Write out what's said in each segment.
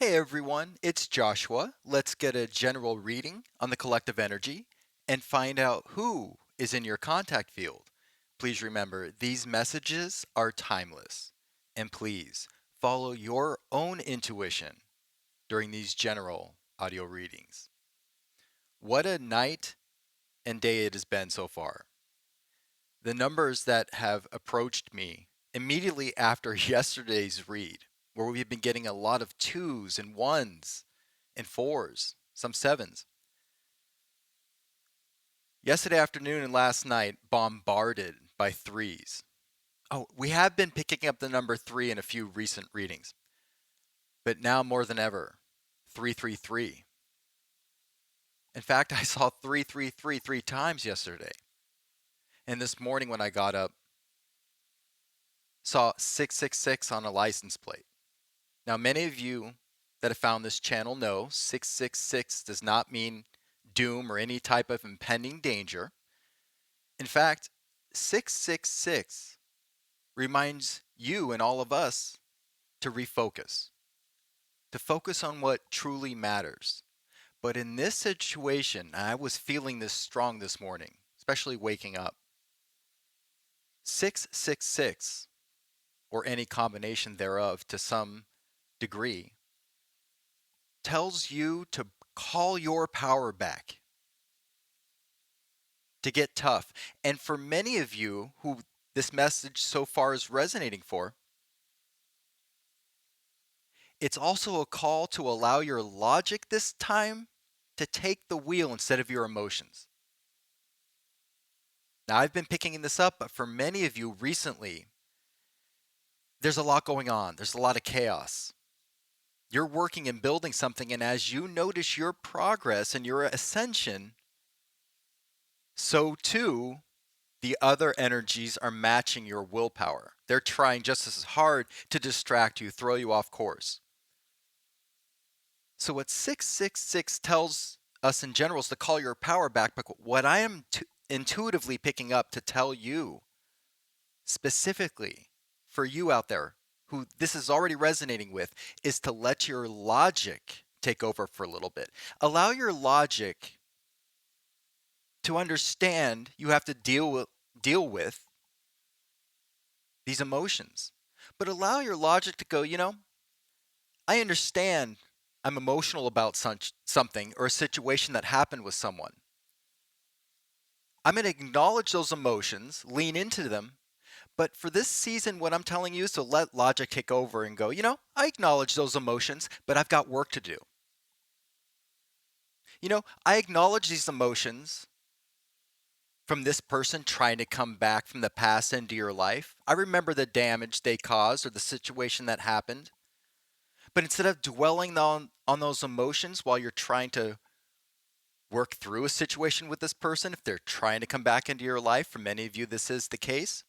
Hey everyone, it's Joshua. Let's get a general reading on the collective energy and find out who is in your contact field. Please remember, these messages are timeless. And please follow your own intuition during these general audio readings. What a night and day it has been so far. The numbers that have approached me immediately after yesterday's read, where we've been getting a lot of twos and ones and fours, some sevens. Yesterday afternoon and last night, bombarded by threes. Oh, we have been picking up the number three in a few recent readings, but now more than ever, 333. In fact, I saw 333 three times yesterday. And this morning when I got up, saw 666 on a license plate. Now, many of you that have found this channel know 666 does not mean doom or any type of impending danger. In fact, 666 reminds you and all of us to refocus, to focus on what truly matters. But in this situation, I was feeling this strong this morning, especially waking up. 666, or any combination thereof to some degree, tells you to call your power back, to get tough. And for many of you who this message so far is resonating for, it's also a call to allow your logic this time to take the wheel instead of your emotions. Now, I've been picking this up, but for many of you recently, there's a lot going on. There's a lot of chaos. You're working and building something, and as you notice your progress and your ascension, so too the other energies are matching your willpower. They're trying just as hard to distract you, throw you off course. So what 666 tells us in general is to call your power back, but what I am intuitively picking up to tell you specifically for you out there who this is already resonating with is to let your logic take over for a little bit. Allow your logic to understand you have to deal with these emotions. But allow your logic to go, I understand I'm emotional about something or a situation that happened with someone. I'm going to acknowledge those emotions, lean into them. But for this season, what I'm telling you is to let logic take over and go, I acknowledge those emotions, but I've got work to do. I acknowledge these emotions from this person trying to come back from the past into your life. I remember the damage they caused or the situation that happened. But instead of dwelling on those emotions while you're trying to work through a situation with this person, if they're trying to come back into your life, for many of you this is the case,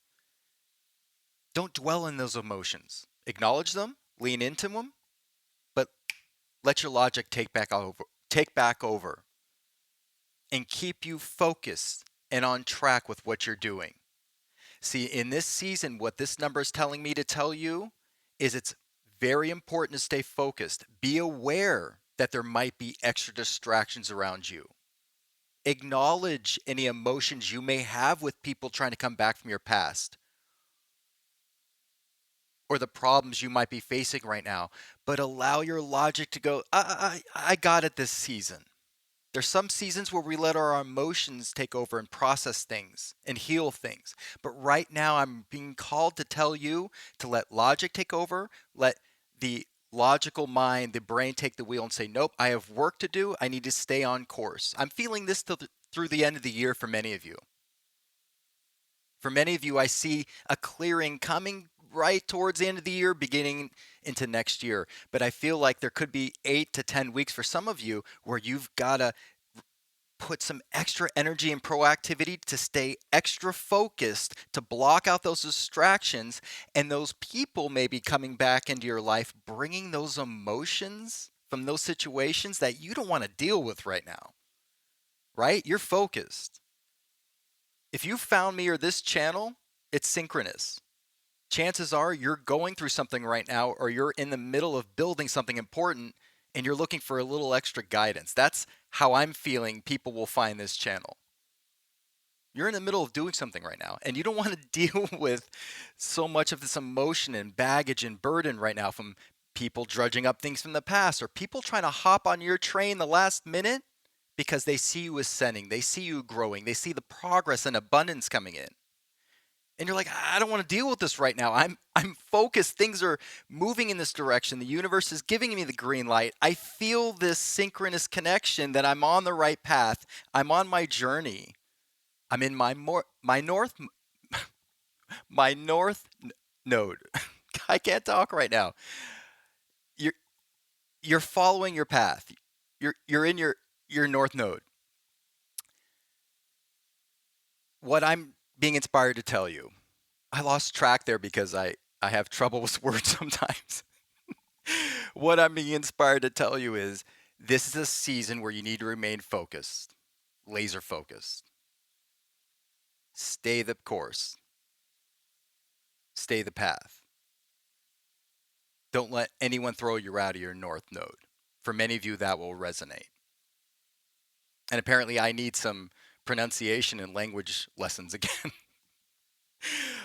don't dwell in those emotions. Acknowledge them, lean into them, but let your logic take back over and keep you focused and on track with what you're doing. See, in this season, what this number is telling me to tell you is it's very important to stay focused. Be aware that there might be extra distractions around you. Acknowledge any emotions you may have with people trying to come back from your past or the problems you might be facing right now, but allow your logic to go, I got it this season. There's some seasons where we let our emotions take over and process things and heal things. But right now, I'm being called to tell you to let logic take over, let the logical mind, the brain take the wheel and say, nope, I have work to do. I need to stay on course. I'm feeling this through the end of the year for many of you. For many of you, I see a clearing coming right towards the end of the year, beginning into next year. But I feel like there could be 8 to 10 weeks for some of you where you've got to put some extra energy and proactivity to stay extra focused, to block out those distractions, and those people may be coming back into your life, bringing those emotions from those situations that you don't want to deal with right now, right? You're focused. If you found me or this channel, it's synchronous. Chances are you're going through something right now or you're in the middle of building something important and you're looking for a little extra guidance. That's how I'm feeling people will find this channel. You're in the middle of doing something right now, and you don't want to deal with so much of this emotion and baggage and burden right now from people drudging up things from the past or people trying to hop on your train the last minute because they see you ascending, they see you growing, they see the progress and abundance coming in. And you're like, I don't want to deal with this right now. I'm focused. Things are moving in this direction. The universe is giving me the green light. I feel this synchronous connection that I'm on the right path. I'm on my journey. I'm in my north node. I can't talk right now. You're you're following your path. You're in your north node. What I'm being inspired to tell you, I lost track there because I have trouble with words sometimes. What I'm being inspired to tell you is this is a season where you need to remain focused, laser focused. Stay the course, stay the path. Don't let anyone throw you out of your north node. For many of you, that will resonate. And apparently, I need some pronunciation and language lessons again.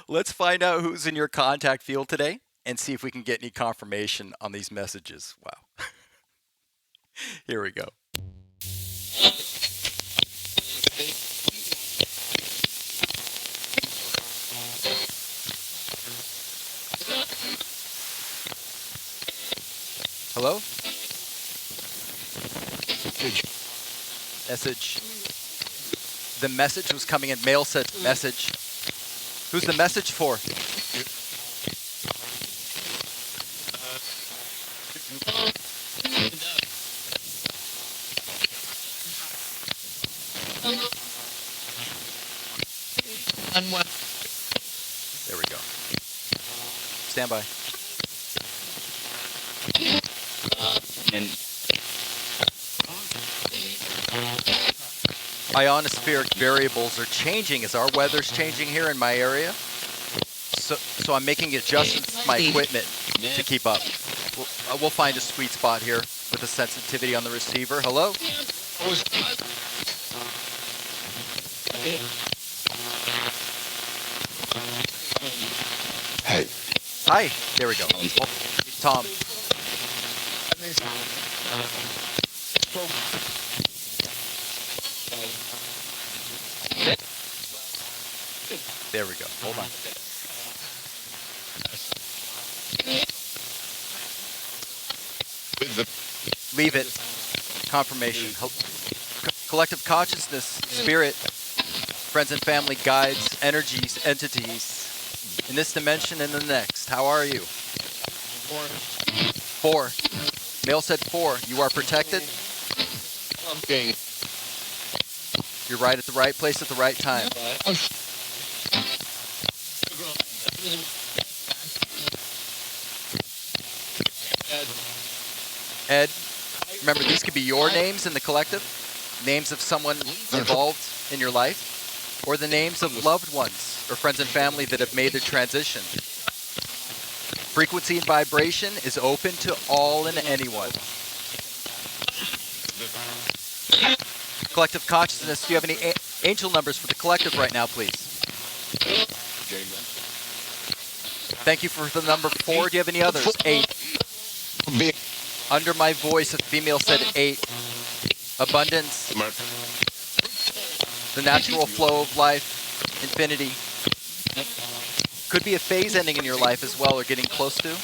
Let's find out who's in your contact field today and see if we can get any confirmation on these messages. Wow. Here we go. Hello? Message. The message was coming in. Mail said message. Who's the message for? There we go. Stand by. Ionospheric variables are changing as our weather's changing here in my area. So I'm making adjustments to my equipment to keep up. We'll find a sweet spot here with the sensitivity on the receiver. Hello? Hey. Hi. There we go. Tom. There we go. Hold on. Leave it. Confirmation. Collective consciousness, spirit, friends and family, guides, energies, entities, in this dimension and the next. How are you? 4. Male said 4. You are protected. Okay. You're right at the right place at the right time. Ed, remember these could be your names in the collective, names of someone involved in your life, or the names of loved ones or friends and family that have made the transition. Frequency and vibration is open to all and anyone. Collective consciousness, do you have any angel numbers for the collective right now, please? Thank you for the number 4. Do you have any others? 8. Under my voice, a female said 8. Abundance. The natural flow of life. Infinity. Could be a phase ending in your life as well, or getting close to.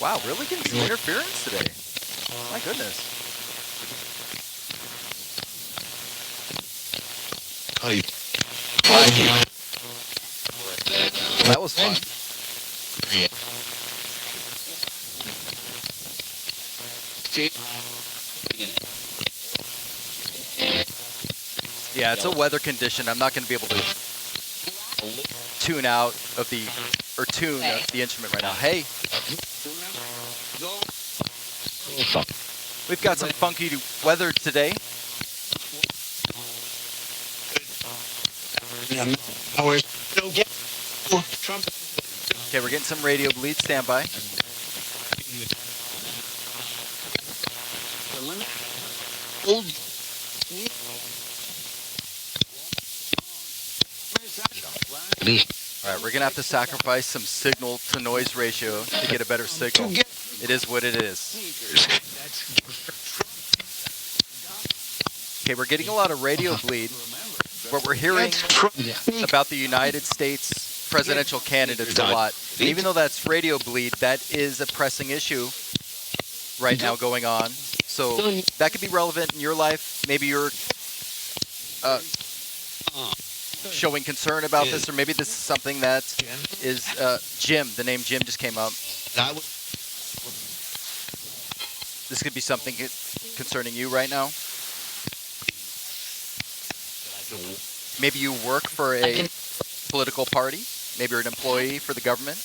Wow, really getting some interference today. My goodness. That was fun. Yeah, it's a weather condition. I'm not going to be able to tune out of the, or tune the instrument right now. Hey, we've got some funky weather today. Okay, we're getting some radio bleed. Stand by. All right, we're going to have to sacrifice some signal to noise ratio to get a better signal. It is what it is. Okay, we're getting a lot of radio bleed. What we're hearing about the United States presidential candidates a lot. And even though that's radio bleed, that is a pressing issue right now going on. So that could be relevant in your life. Maybe you're showing concern about this, or maybe this is something that is Jim. The name Jim just came up. This could be something concerning you right now. Maybe you work for a political party. Maybe you're an employee for the government.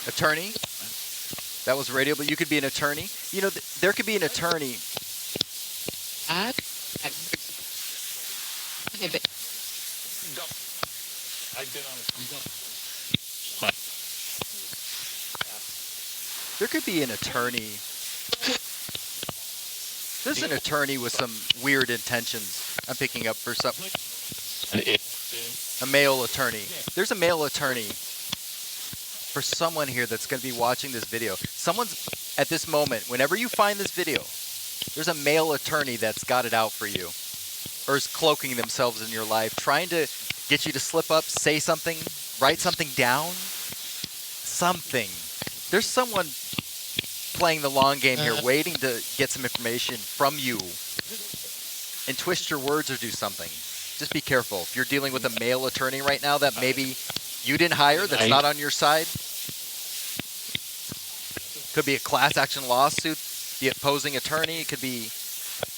Attorney. That was radio, but you could be an attorney. You know, there could be an attorney. There could be an attorney. There's an attorney with some weird intentions. I'm picking up for some. A male attorney. There's a male attorney for someone here that's going to be watching this video. Someone's, at this moment, whenever you find this video, there's a male attorney that's got it out for you, or is cloaking themselves in your life, trying to get you to slip up, say something, write something down, something. There's someone playing the long game here, waiting to get some information from you and twist your words or do something. Just be careful. If you're dealing with a male attorney right now that maybe you didn't hire, that's not on your side, could be a class action lawsuit, the opposing attorney, it could be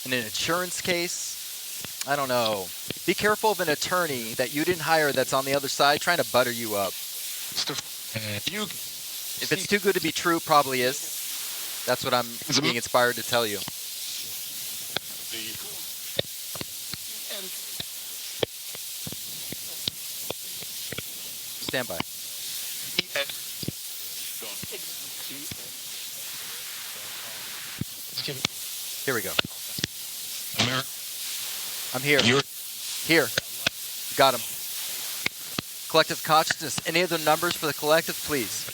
in an insurance case. I don't know. Be careful of an attorney that you didn't hire that's on the other side trying to butter you up. If it's too good to be true, it probably is. That's what I'm being inspired to tell you. Stand by. Here we go. I'm here. Here. Got him. Collective consciousness. Any other numbers for the collective, please?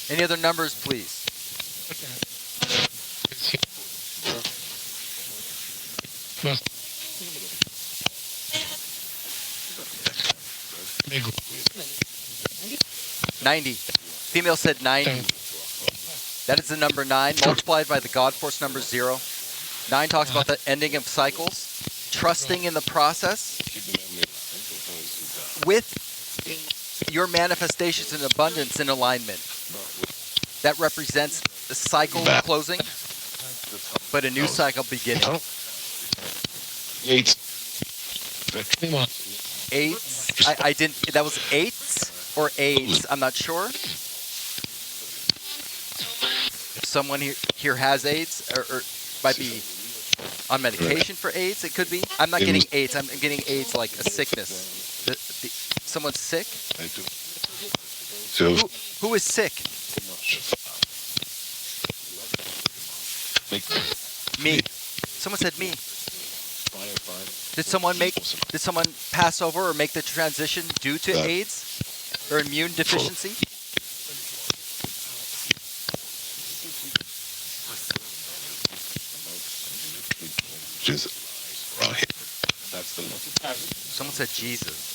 Any other numbers, please? 90. Female said 90. That is the number 9, multiplied by the God Force number 0. 9 talks about the ending of cycles, trusting in the process with your manifestations in abundance in alignment. That represents the cycle closing, but a new cycle beginning. 8s. I didn't. That was 8s or AIDS. I'm not sure. If someone here has AIDS or might be on medication for AIDS, it could be. I'm not getting AIDS. I'm getting AIDS like a sickness. Someone's sick? Who is sick? Me. Someone said me. Did someone pass over or make the transition due to AIDS or immune deficiency? Someone said Jesus.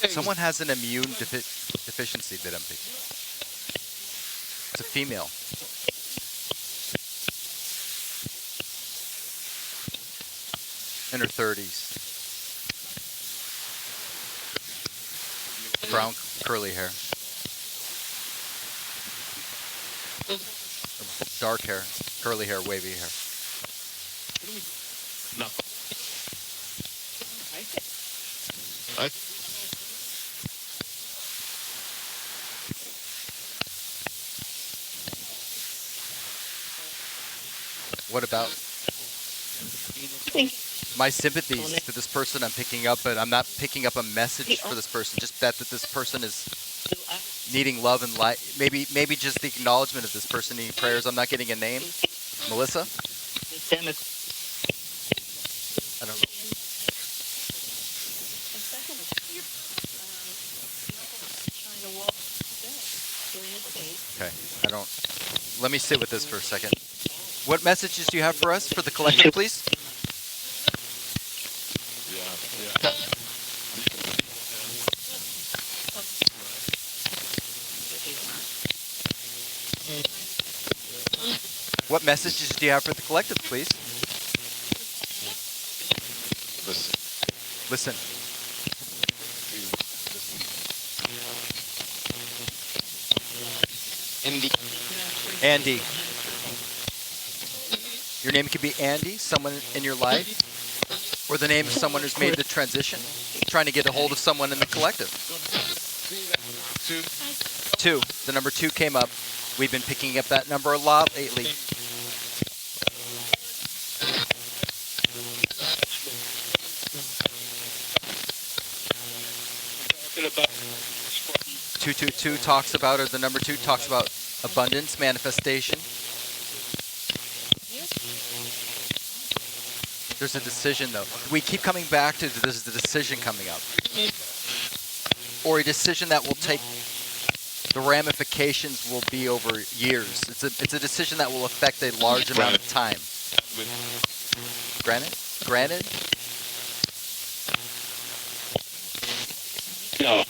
Someone has an immune deficiency that I'm picking. It's a female. In her 30s. Brown curly hair. Dark hair. Curly hair, wavy hair. No. What about my sympathies to this person I'm picking up, but I'm not picking up a message for this person, just that this person is needing love and light. Maybe just the acknowledgement of this person needing prayers. I'm not getting a name. Melissa? I don't know. Okay, I don't. Let me sit with this for a second. What messages do you have for us, for the collective, please? Yeah. What messages do you have for the collective, please? Listen. Andy. Your name could be Andy, someone in your life, or the name of someone who's made the transition, trying to get a hold of someone in the collective. 2. The number 2 came up. We've been picking up that number a lot lately. Two talks about, or the number 2 talks about abundance, manifestation. There's a decision, though. We keep coming back to there's the decision coming up, or a decision that will take. The ramifications will be over years. It's a decision that will affect a large amount of time. Granted. No.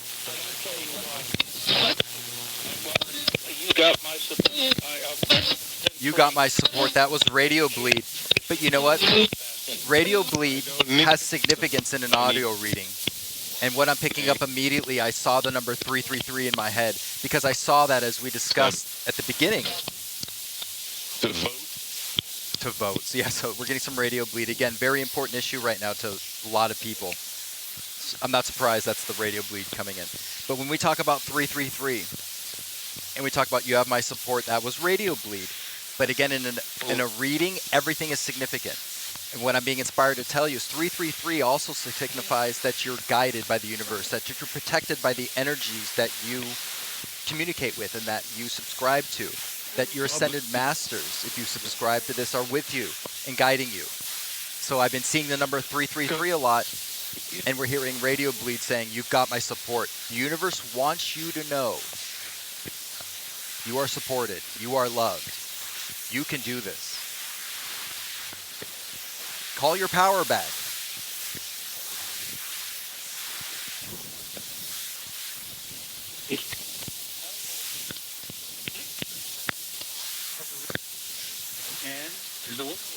You got my support. You got my support. That was radio bleed. But you know what? Radio bleed has significance in an audio reading. And what I'm picking up immediately, I saw the number 333 in my head, because I saw that as we discussed at the beginning. To vote? To vote. So yeah, so we're getting some radio bleed. Again, very important issue right now to a lot of people. I'm not surprised that's the radio bleed coming in. But when we talk about 333, and we talk about you have my support, that was radio bleed. But again, in a reading, everything is significant. And what I'm being inspired to tell you is 333 also signifies that you're guided by the universe, that you're protected by the energies that you communicate with and that you subscribe to, that your ascended masters, if you subscribe to this, are with you and guiding you. So I've been seeing the number 333 a lot, and we're hearing radio bleed saying, you've got my support. The universe wants you to know you are supported, you are loved, you can do this. Call your power back. And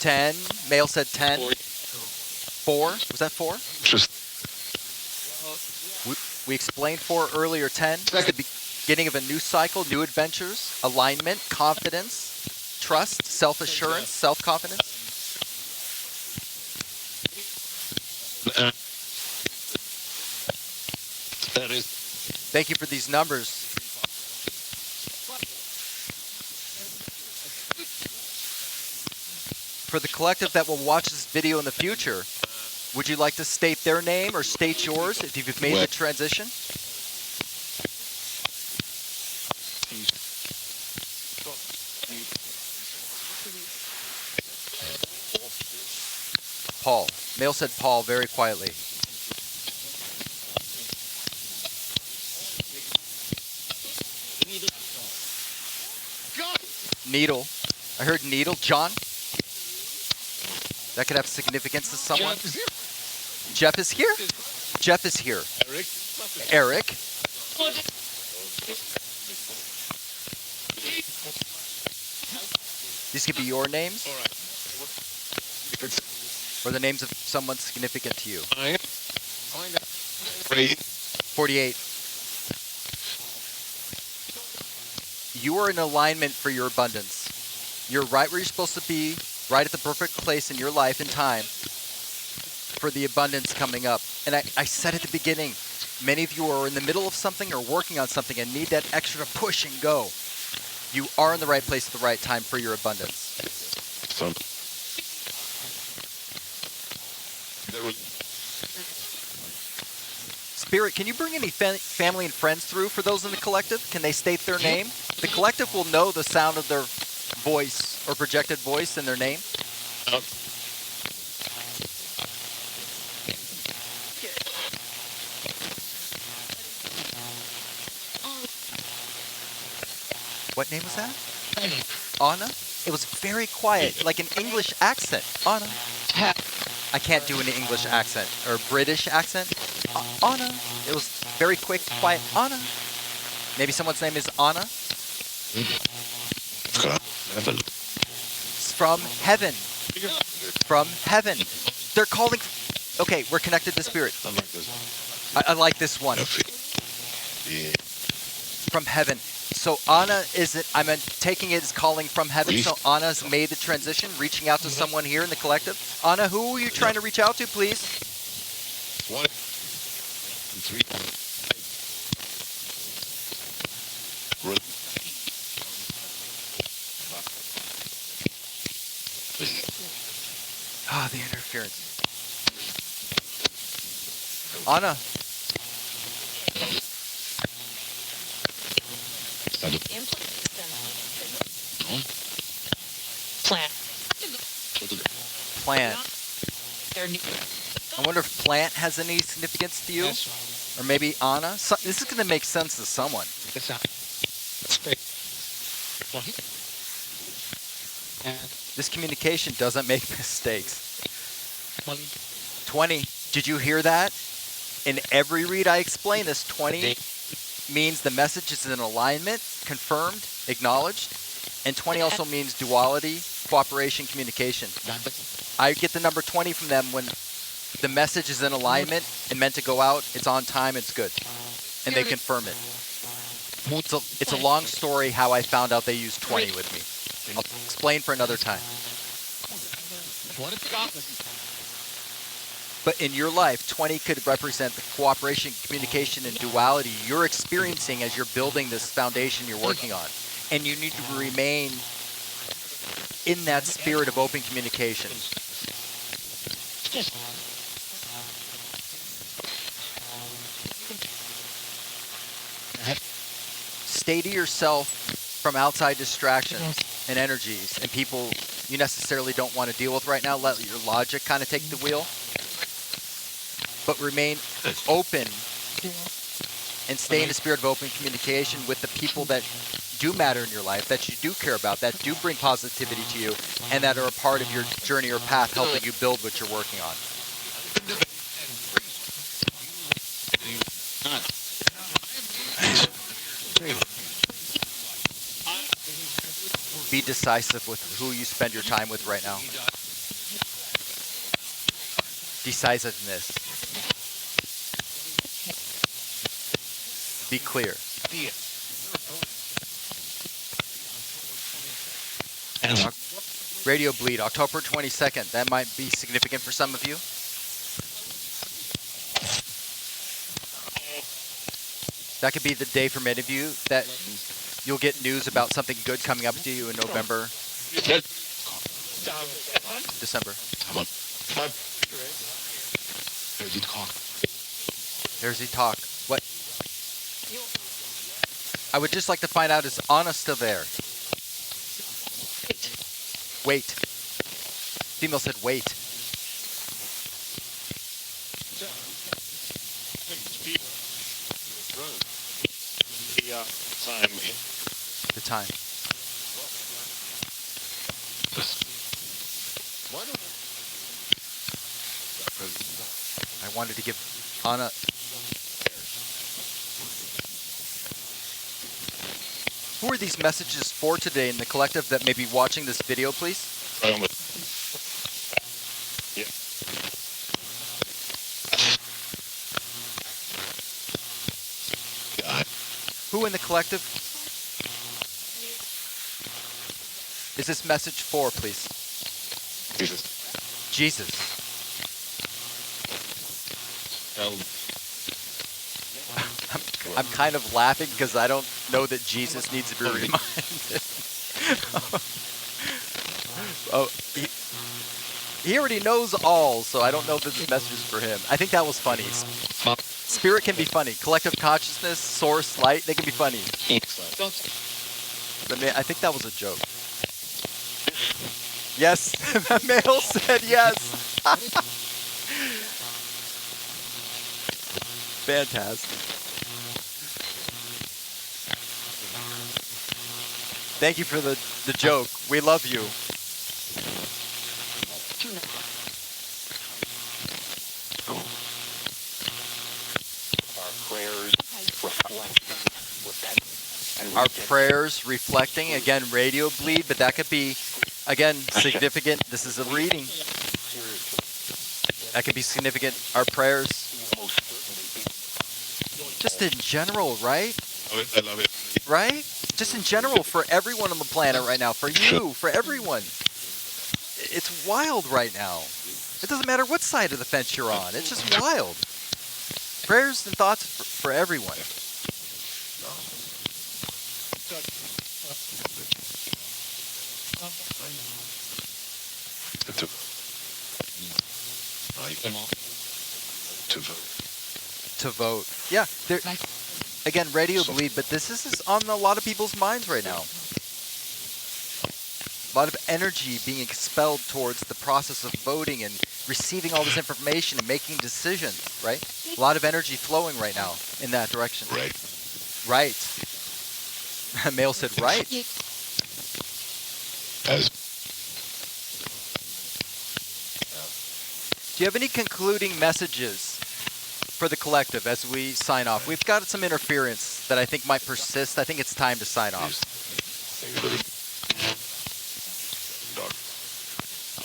10. Male said 10. 4. Was that 4? Just. We explained 4 earlier. 10 is the beginning of a new cycle, new adventures, alignment, confidence, trust, self-assurance, self-confidence. That is. Thank you for these numbers. For the collective that will watch this video in the future, would you like to state their name or state yours if you've made the transition? Paul. Male said Paul very quietly. Needle. I heard needle. John? That could have significance to someone. Jeff is here? Jeff is here. Eric. These could be your names or the names of someone significant to you. 48. You are in alignment for your abundance. You're right where you're supposed to be, right at the perfect place in your life and time for the abundance coming up. And I said at the beginning, many of you are in the middle of something or working on something and need that extra push and go. You are in the right place at the right time for your abundance. Spirit, can you bring any family and friends through for those in the collective? Can they state their name? The collective will know the sound of their voice or projected voice in their name. What name was that? Anna? It was very quiet, like an English accent. Anna. I can't do an English accent or British accent. Anna. It was very quick, quiet. Anna. Maybe someone's name is Anna. It's from heaven. From heaven. They're calling. Okay, we're connected to spirit. I like this one. From heaven. So Anna I'm taking it as calling from heaven. So Anna's made the transition, reaching out to someone here in the collective. Anna, who are you trying to reach out to, please? 1, 3. Ah, the interference. Anna. Plant. I wonder if plant has any significance to you? Or maybe Anna? This is going to make sense to someone. This communication doesn't make mistakes. 20. Did you hear that? In every read I explain this. 20 means the message is in alignment, confirmed, acknowledged. And 20 also means duality, cooperation, communication. I get the number 20 from them when the message is in alignment and meant to go out. It's on time. It's good. And they confirm it. It's a long story how I found out they used 20 with me. I'll explain for another time. But in your life, 20 could represent the cooperation, communication, and duality you're experiencing as you're building this foundation you're working on. And you need to remain in that spirit of open communication. Stay to yourself from outside distractions and energies and people you necessarily don't want to deal with right now. Let your logic kind of take the wheel. But remain open and stay in the spirit of open communication with the people that do matter in your life, that you do care about, that do bring positivity to you, and that are a part of your journey or path helping you build what you're working on. Be decisive with who you spend your time with right now. Decisiveness. Be clear. Radio Bleed, October 22nd. That might be significant for some of you. That could be the day for many of you that you'll get news about something good coming up to you in November, December. There's the talk. What? I would just like to find out, is Anna still there? Wait. Female said wait. The time. I wanted to give Anna Who are these messages for today in the collective that may be watching this video, please? Right on with. Yeah. God. Who in the collective is this message for, please? Jesus. Jesus. Hell. I'm kind of laughing because I don't know that Jesus needs to be reminded. Oh, he already knows all, so I don't know if this message is for him. I think that was funny. Spirit can be funny. Collective consciousness, source, light, they can be funny. I think that was a joke. Yes, the male said yes. Fantastic. Thank you for the joke. We love you. Our prayers reflecting, again, radio bleed, but that could be, again, significant. This is a reading. That could be significant. Our prayers, just in general, right? I love it. Right? Just in general, for everyone on the planet right now, for you, for everyone. It's wild right now. It doesn't matter what side of the fence you're on. It's just wild. Prayers and thoughts for everyone. To vote. Yeah. Again, radio bleed, but this is on a lot of people's minds right now. A lot of energy being expelled towards the process of voting and receiving all this information and making decisions, right? A lot of energy flowing right now in that direction. Right. Right. Male said right. As Do you have any concluding messages for the collective as we sign off? We've got some interference that I think might persist. I think it's time to sign off.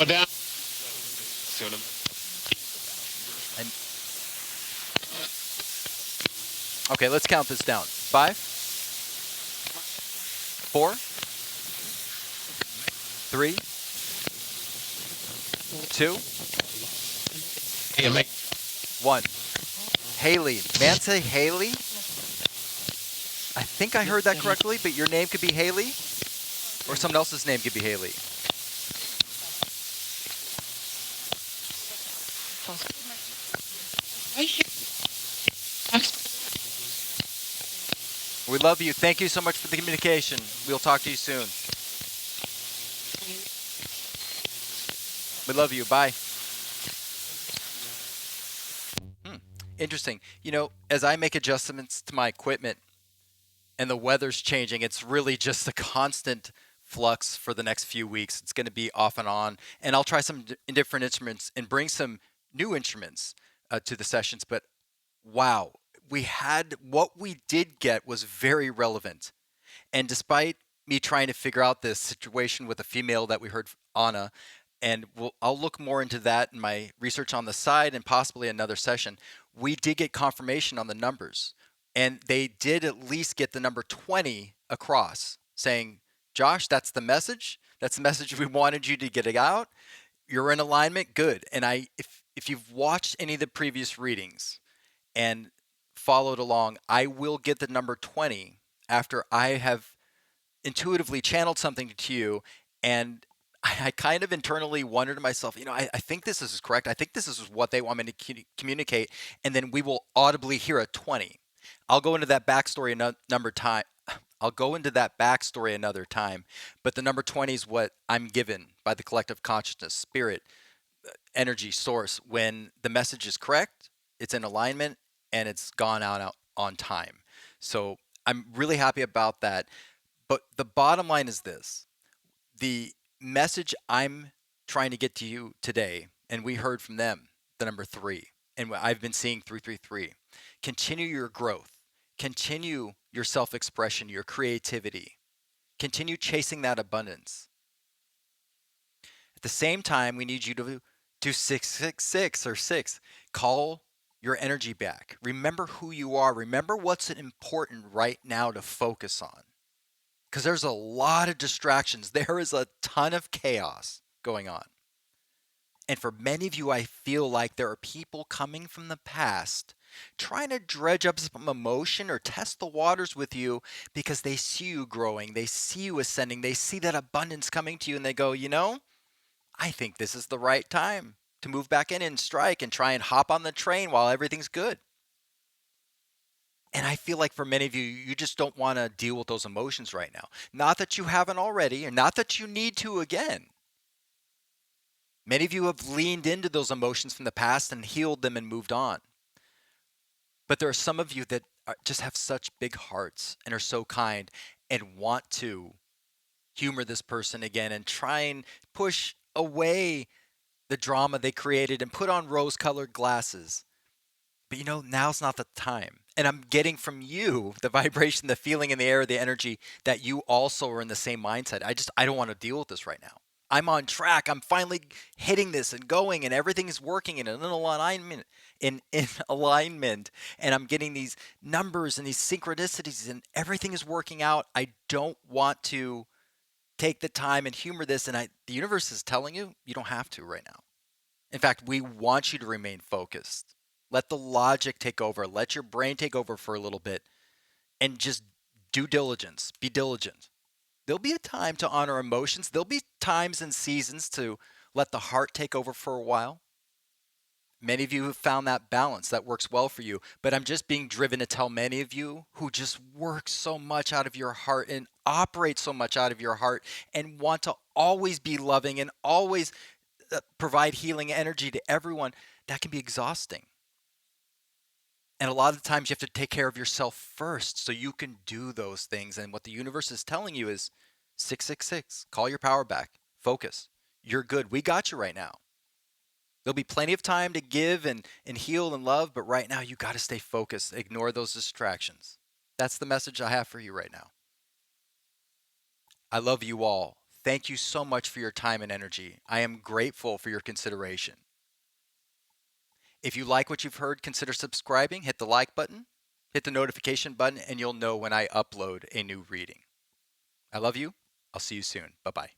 down. And okay, let's count this down. 5, 4, 3, 2, Hey, mate. 1. Haley. Man, say Haley? I think I heard that correctly, but your name could be Haley? Or someone else's name could be Haley. We love you. Thank you so much for the communication. We'll talk to you soon. We love you. Bye. Interesting. You know, as I make adjustments to my equipment and the weather's changing, it's really just a constant flux for the next few weeks. It's going to be off and on. And I'll try some different instruments and bring some new instruments to the sessions. But wow, what we did get was very relevant. And despite me trying to figure out this situation with a female that we heard, Anna, and I'll look more into that in my research on the side and possibly another session. We did get confirmation on the numbers, and they did at least get the number 20 across, saying, Josh, that's the message. That's the message we wanted you to get out. You're in alignment. Good. And if you've watched any of the previous readings and followed along, I will get the number 20 after I have intuitively channeled something to you, and I kind of internally wondered to myself, I think this is correct. I think this is what they want me to communicate. And then we will audibly hear a 20. I'll go into that backstory another time. But the number 20 is what I'm given by the collective consciousness, spirit, energy source. When the message is correct, it's in alignment, and it's gone out on time. So I'm really happy about that. But the bottom line is this. The message I'm trying to get to you today, and we heard from them, the number 3, and I've been seeing 333. Continue your growth. Continue your self-expression, your creativity. Continue chasing that abundance. At the same time, we need you to do 666 or 6. Call your energy back. Remember who you are. Remember what's important right now to focus on. Because there's a lot of distractions. There is a ton of chaos going on. And for many of you, I feel like there are people coming from the past trying to dredge up some emotion or test the waters with you because they see you growing, they see you ascending, they see that abundance coming to you, and they go, I think this is the right time to move back in and strike and try and hop on the train while everything's good. And I feel like for many of you, you just don't want to deal with those emotions right now. Not that you haven't already, and not that you need to again. Many of you have leaned into those emotions from the past and healed them and moved on. But there are some of you that just have such big hearts and are so kind and want to humor this person again and try and push away the drama they created and put on rose colored glasses. But now's not the time. And I'm getting from you the vibration, the feeling in the air, the energy that you also are in the same mindset. I don't want to deal with this right now. I'm on track. I'm finally hitting this and going, and everything is working in an alignment, in alignment, and I'm getting these numbers and these synchronicities, and everything is working out. I don't want to take the time and humor this, and the universe is telling you you don't have to right now. In fact, we want you to remain focused. Let the logic take over. Let your brain take over for a little bit and just do diligence. Be diligent. There'll be a time to honor emotions. There'll be times and seasons to let the heart take over for a while. Many of you have found that balance that works well for you, but I'm just being driven to tell many of you who just work so much out of your heart and operate so much out of your heart and want to always be loving and always provide healing energy to everyone, that can be exhausting. And a lot of the times you have to take care of yourself first so you can do those things. And what the universe is telling you is 666, call your power back, focus. You're good. We got you right now. There'll be plenty of time to give and heal and love, but right now you got to stay focused. Ignore those distractions. That's the message I have for you right now. I love you all. Thank you so much for your time and energy. I am grateful for your consideration. If you like what you've heard, consider subscribing, hit the like button, hit the notification button, and you'll know when I upload a new reading. I love you. I'll see you soon. Bye bye.